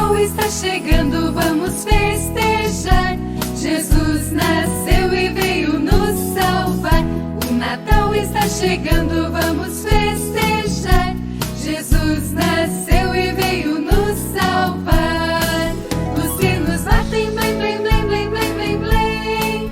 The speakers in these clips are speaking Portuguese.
Natal está chegando, vamos festejar. Jesus nasceu e veio nos salvar. O Natal está chegando, vamos festejar. Jesus nasceu e veio nos salvar. Os sinos batem, blim, blim, blim, blim, blim, blim, blim.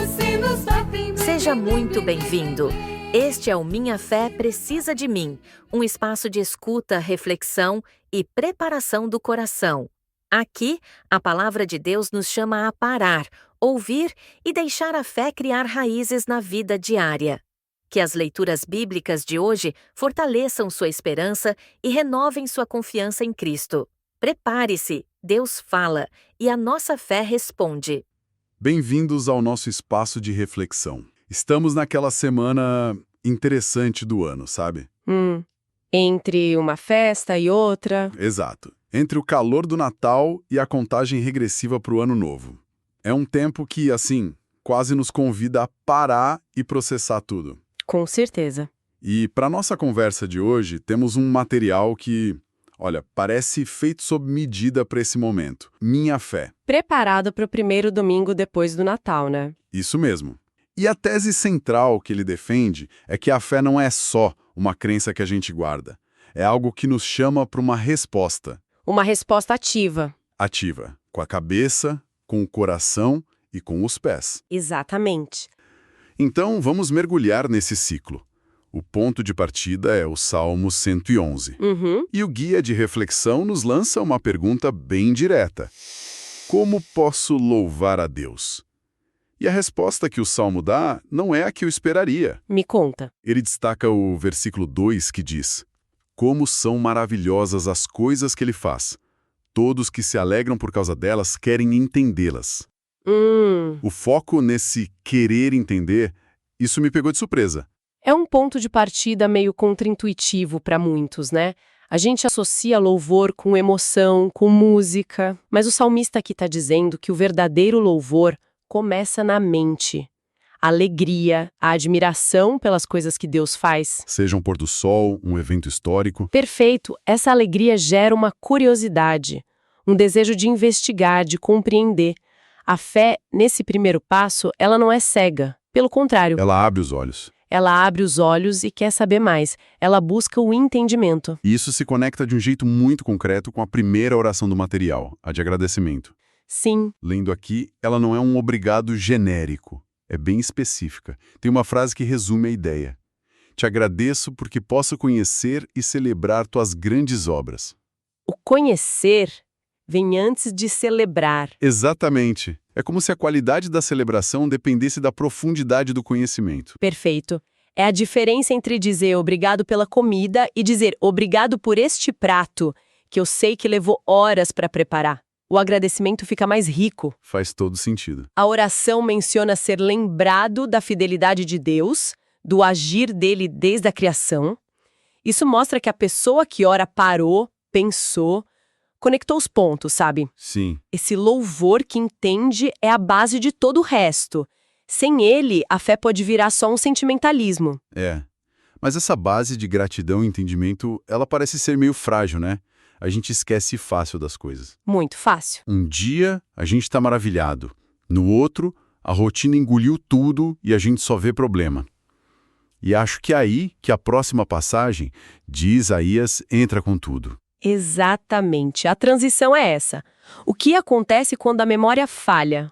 Os sinos batem, blim, Seja blim, blim, muito blim, bem-vindo. Este é o Minha Fé Precisa de Mim, um espaço de escuta, reflexão e preparação do coração. Aqui, a palavra de Deus nos chama a parar, ouvir e deixar a fé criar raízes na vida diária. Que as leituras bíblicas de hoje fortaleçam sua esperança e renovem sua confiança em Cristo. Prepare-se, Deus fala e a nossa fé responde. Bem-vindos ao nosso espaço de reflexão. Estamos naquela semana interessante do ano, sabe? Entre uma festa e outra. Exato. Entre o calor do Natal e a contagem regressiva para o Ano Novo. É um tempo que, assim, quase nos convida a parar e processar tudo. Com certeza. E para nossa conversa de hoje, temos um material que, olha, parece feito sob medida para esse momento. Minha Fé. Preparado para o primeiro domingo depois do Natal, né? Isso mesmo. E a tese central que ele defende é que a fé não é só uma crença que a gente guarda. É algo que nos chama para uma resposta. Uma resposta ativa. Ativa. Com a cabeça, com o coração e com os pés. Exatamente. Então, vamos mergulhar nesse ciclo. O ponto de partida é o Salmo 111. E o guia de reflexão nos lança uma pergunta bem direta. Como posso louvar a Deus? E a resposta que o Salmo dá não é a que eu esperaria. Me conta. Ele destaca o versículo 2 que diz: Como são maravilhosas as coisas que ele faz. Todos que se alegram por causa delas querem entendê-las. O foco nesse querer entender, isso me pegou de surpresa. É um ponto de partida meio contraintuitivo para muitos, né? A gente associa louvor com emoção, com música. Mas o salmista aqui está dizendo que o verdadeiro louvor começa na mente. A alegria, a admiração pelas coisas que Deus faz. Seja um pôr do sol, um evento histórico. Perfeito, essa alegria gera uma curiosidade, um desejo de investigar, de compreender. A fé, nesse primeiro passo, ela não é cega. Pelo contrário, Ela abre os olhos. ela abre os olhos e quer saber mais. Ela busca o entendimento. E isso se conecta de um jeito muito concreto com a primeira oração do material, a de agradecimento. Sim, Lendo aqui, ela não é um obrigado genérico. É bem específica. Tem uma frase que resume a ideia. Te agradeço porque posso conhecer e celebrar tuas grandes obras. o conhecer vem antes de celebrar. Exatamente. É como se a qualidade da celebração dependesse da profundidade do conhecimento. Perfeito. É a diferença entre dizer obrigado pela comida e dizer obrigado por este prato, que eu sei que levou horas para preparar. O agradecimento fica mais rico. Faz todo sentido. A oração menciona ser lembrado da fidelidade de Deus, do agir dele desde a criação. Isso mostra que a pessoa que ora parou, pensou, conectou os pontos, sabe? Sim. Esse louvor que entende é a base de todo o resto. Sem ele, a fé pode virar só um sentimentalismo. É. Mas essa base de gratidão e entendimento, ela parece ser meio frágil, né? A gente esquece fácil das coisas. Muito fácil. Um dia, a gente está maravilhado. No outro, a rotina engoliu tudo e a gente só vê problema. E acho que é aí que a próxima passagem de Isaías entra com tudo. Exatamente. A transição é essa. O que acontece quando a memória falha?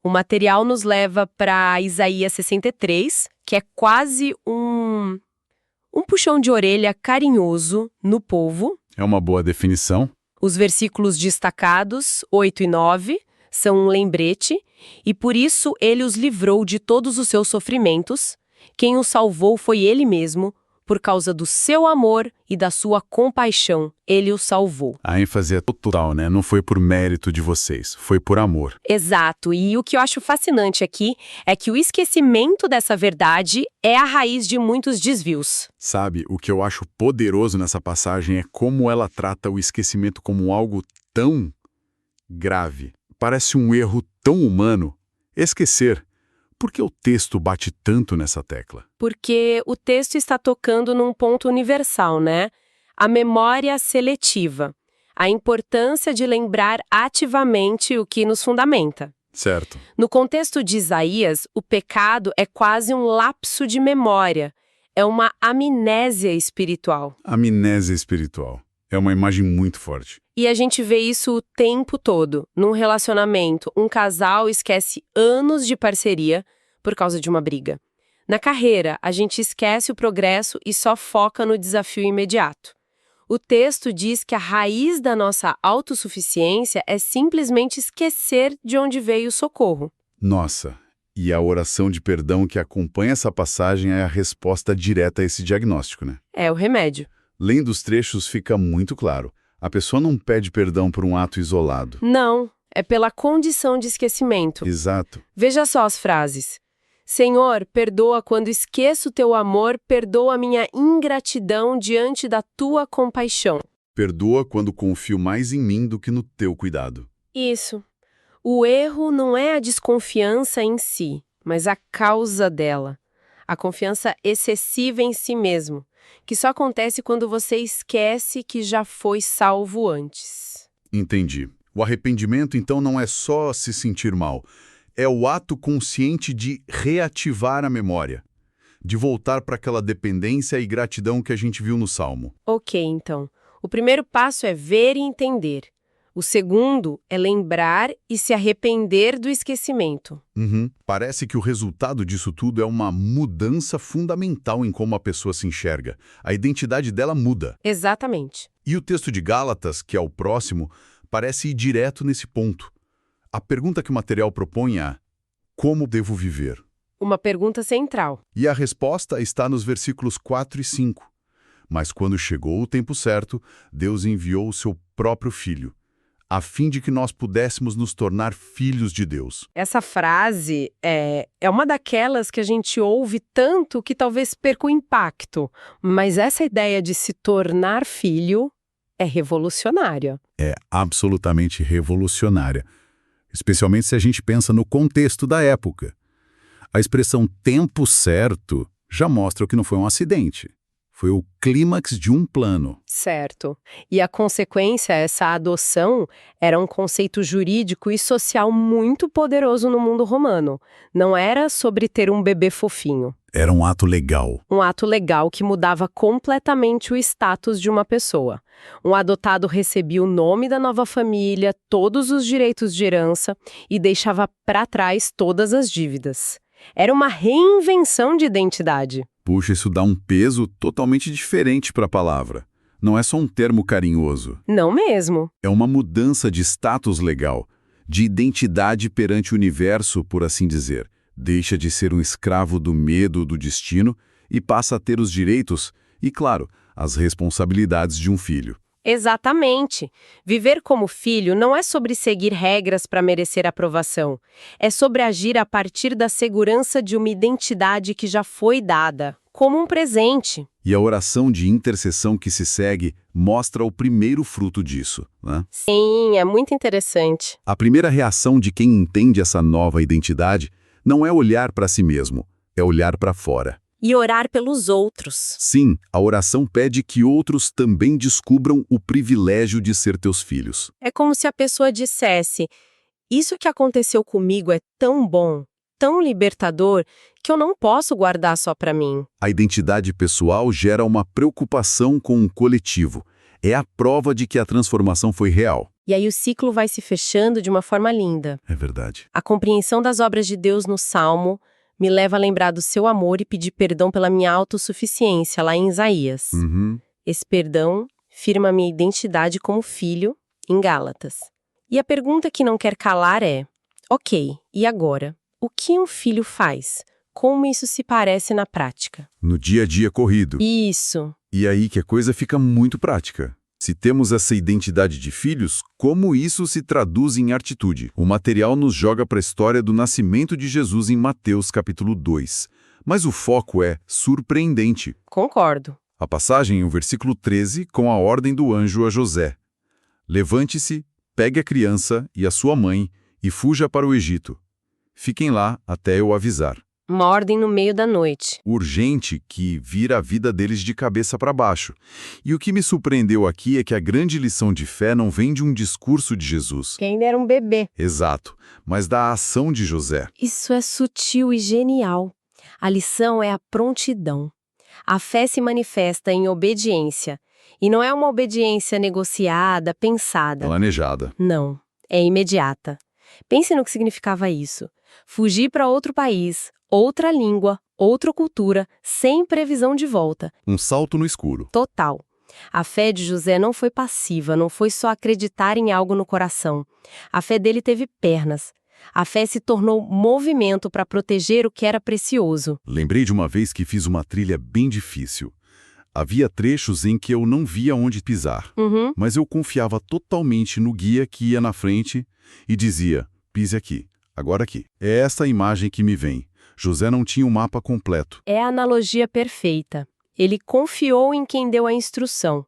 O material nos leva para Isaías 63, que é quase um puxão de orelha carinhoso no povo. É uma boa definição. Os versículos destacados, 8 e 9, são um lembrete, e por isso ele os livrou de todos os seus sofrimentos. Quem os salvou foi ele mesmo, por causa do seu amor e da sua compaixão, ele os salvou. A ênfase é total, né? Não foi por mérito de vocês, foi por amor. Exato, e o que eu acho fascinante aqui é que o esquecimento dessa verdade é a raiz de muitos desvios. Sabe, o que eu acho poderoso nessa passagem é como ela trata o esquecimento como algo tão grave. Parece um erro tão humano. Esquecer. Por que o texto bate tanto nessa tecla? Porque o texto está tocando num ponto universal, né? A memória seletiva. a importância de lembrar ativamente o que nos fundamenta. Certo. No contexto de Isaías, o pecado é quase um lapso de memória, é uma amnésia espiritual. Amnésia espiritual. É uma imagem muito forte. E a gente vê isso o tempo todo. Num relacionamento, um casal esquece anos de parceria por causa de uma briga. Na carreira, a gente esquece o progresso e só foca no desafio imediato. O texto diz que a raiz da nossa autossuficiência é simplesmente esquecer de onde veio o socorro. Nossa, e a oração de perdão que acompanha essa passagem é a resposta direta a esse diagnóstico, né? É o remédio. Lendo os trechos fica muito claro. A pessoa não pede perdão por um ato isolado. Não, é pela condição de esquecimento. Exato. Veja só as frases. Senhor, perdoa quando esqueço teu amor, perdoa minha ingratidão diante da tua compaixão. Perdoa quando confio mais em mim do que no teu cuidado. Isso. O erro não é a desconfiança em si, mas a causa dela. A confiança excessiva em si mesmo, que só acontece quando você esquece que já foi salvo antes. Entendi. O arrependimento, então, não é só se sentir mal. É o ato consciente de reativar a memória, de voltar para aquela dependência e gratidão que a gente viu no Salmo. Ok, então. O primeiro passo é ver e entender. O segundo é lembrar e se arrepender do esquecimento. Parece que o resultado disso tudo é uma mudança fundamental em como a pessoa se enxerga. A identidade dela muda. Exatamente. E o texto de Gálatas, que é o próximo, parece ir direto nesse ponto. A pergunta que o material propõe é: como devo viver? Uma pergunta central. E a resposta está nos versículos 4 e 5. Mas quando chegou o tempo certo, Deus enviou o seu próprio Filho, a fim de que nós pudéssemos nos tornar filhos de Deus. Essa frase é uma daquelas que a gente ouve tanto que talvez perca o impacto. Mas essa ideia de se tornar filho é revolucionária. É absolutamente revolucionária, especialmente se a gente pensa no contexto da época. A expressão tempo certo já mostra que não foi um acidente. Foi o clímax de um plano. Certo. E a consequência, essa adoção, era um conceito jurídico e social muito poderoso no mundo romano. Não era sobre ter um bebê fofinho. Era um ato legal. Um ato legal que mudava completamente o status de uma pessoa. Um adotado recebia o nome da nova família, todos os direitos de herança e deixava para trás todas as dívidas. Era uma reinvenção de identidade. Puxa, isso dá um peso totalmente diferente para a palavra. Não é só um termo carinhoso. Não mesmo. É uma mudança de status legal, de identidade perante o universo, por assim dizer. Deixa de ser um escravo do medo do destino e passa a ter os direitos e, claro, as responsabilidades de um filho. Exatamente. Viver como filho não é sobre seguir regras para merecer aprovação. É sobre agir a partir da segurança de uma identidade que já foi dada, como um presente. E a oração de intercessão que se segue mostra o primeiro fruto disso, né? Sim, é muito interessante. A primeira reação de quem entende essa nova identidade não é olhar para si mesmo, é olhar para fora. E orar pelos outros. Sim, a oração pede que outros também descubram o privilégio de ser teus filhos. É como se a pessoa dissesse: isso que aconteceu comigo é tão bom, tão libertador, que eu não posso guardar só para mim. A identidade pessoal gera uma preocupação com o coletivo. É a prova de que a transformação foi real. E aí o ciclo vai se fechando de uma forma linda. É verdade. A compreensão das obras de Deus no Salmo me leva a lembrar do seu amor e pedir perdão pela minha autossuficiência, lá em Isaías. Esse perdão firma minha identidade como filho, em Gálatas. E a pergunta que não quer calar é: ok, e agora? O que um filho faz? Como isso se parece na prática? No dia a dia corrido. Isso. E aí que a coisa fica muito prática. Se temos essa identidade de filhos, como isso se traduz em atitude? O material nos joga para a história do nascimento de Jesus em Mateus capítulo 2. Mas o foco é surpreendente. Concordo. A passagem é o versículo 13 com a ordem do anjo a José. Levante-se, pegue a criança e a sua mãe e fuja para o Egito. Fiquem lá até eu avisar. Uma ordem no meio da noite. Urgente que vira a vida deles de cabeça para baixo. E o que me surpreendeu aqui é que a grande lição de fé não vem de um discurso de Jesus. Que ainda era um bebê. Exato, mas da ação de José. Isso é sutil e genial. A lição é a prontidão. A fé se manifesta em obediência. E não é uma obediência negociada, pensada. Planejada. Não, é imediata. Pense no que significava isso. Fugir para outro país, outra língua, outra cultura, sem previsão de volta. Um salto no escuro. Total. A fé de José não foi passiva, não foi só acreditar em algo no coração. A fé dele teve pernas. A fé se tornou movimento para proteger o que era precioso. Lembrei de uma vez que fiz uma trilha bem difícil. Havia trechos em que eu não via onde pisar, mas eu confiava totalmente no guia que ia na frente e dizia, pise aqui, agora aqui. É essa a imagem que me vem. José não tinha o mapa completo. É a analogia perfeita. Ele confiou em quem deu a instrução.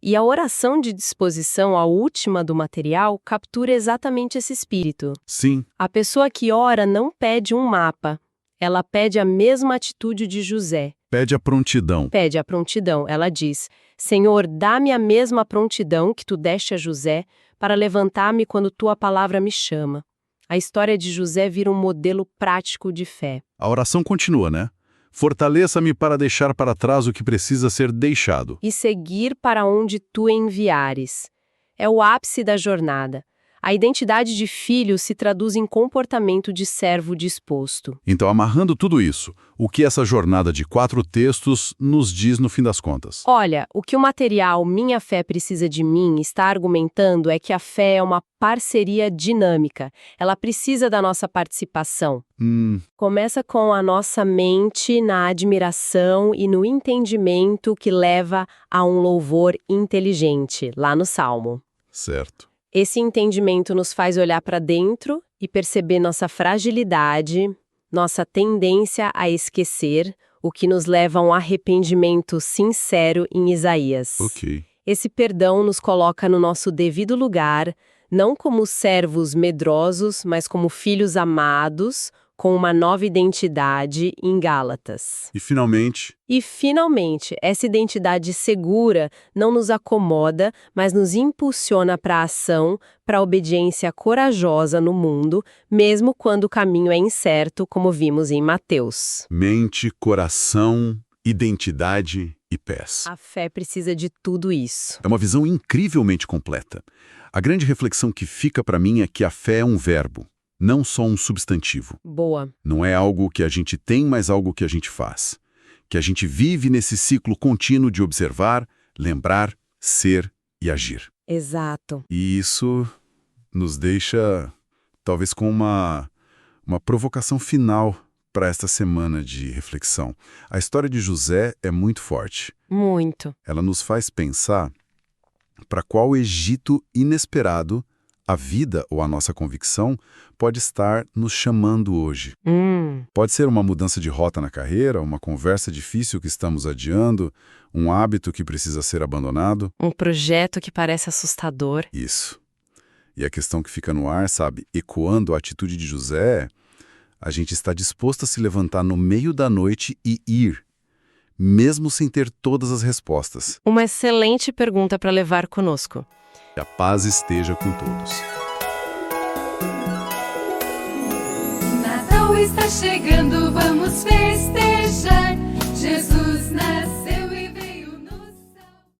E a oração de disposição, a última do material, captura exatamente esse espírito. Sim. A pessoa que ora não pede um mapa. Ela pede a mesma atitude de José. Pede a prontidão. Pede a prontidão. Ela diz, Senhor, dá-me a mesma prontidão que tu deste a José para levantar-me quando tua palavra me chama. A história de José vira um modelo prático de fé. A oração continua, né? Fortaleça-me para deixar para trás o que precisa ser deixado. E seguir para onde tu enviares. É o ápice da jornada. A identidade de filho se traduz em comportamento de servo disposto. Então, amarrando tudo isso, o que essa jornada de 4 textos nos diz no fim das contas? Olha, o que o material Minha Fé Precisa de Mim está argumentando é que a fé é uma parceria dinâmica. Ela precisa da nossa participação. Começa com a nossa mente na admiração e no entendimento que leva a um louvor inteligente, lá no Salmo. Certo. Esse entendimento nos faz olhar para dentro e perceber nossa fragilidade, nossa tendência a esquecer, o que nos leva a um arrependimento sincero em Isaías. Ok. Esse perdão nos coloca no nosso devido lugar, não como servos medrosos, mas como filhos amados, com uma nova identidade em Gálatas. E finalmente, essa identidade segura não nos acomoda, mas nos impulsiona para a ação, para a obediência corajosa no mundo, mesmo quando o caminho é incerto, como vimos em Mateus. mente, coração, identidade e pés. A fé precisa de tudo isso. É uma visão incrivelmente completa. A grande reflexão que fica para mim é que a fé é um verbo, não só um substantivo. Boa. Não é algo que a gente tem, mas algo que a gente faz. Que a gente vive nesse ciclo contínuo de observar, lembrar, ser e agir. Exato. E isso nos deixa, talvez, com uma provocação final para esta semana de reflexão. A história de José é muito forte. Muito. Ela nos faz pensar para qual Egito inesperado a vida ou a nossa convicção pode estar nos chamando hoje. Pode ser uma mudança de rota na carreira, uma conversa difícil que estamos adiando, um hábito que precisa ser abandonado. Um projeto que parece assustador. Isso. E a questão que fica no ar, sabe, ecoando a atitude de José, a gente está disposto a se levantar no meio da noite e ir, mesmo sem ter todas as respostas. Uma excelente pergunta para levar conosco. Que a paz esteja com todos. O Natal está chegando, vamos festejar. Jesus nasceu.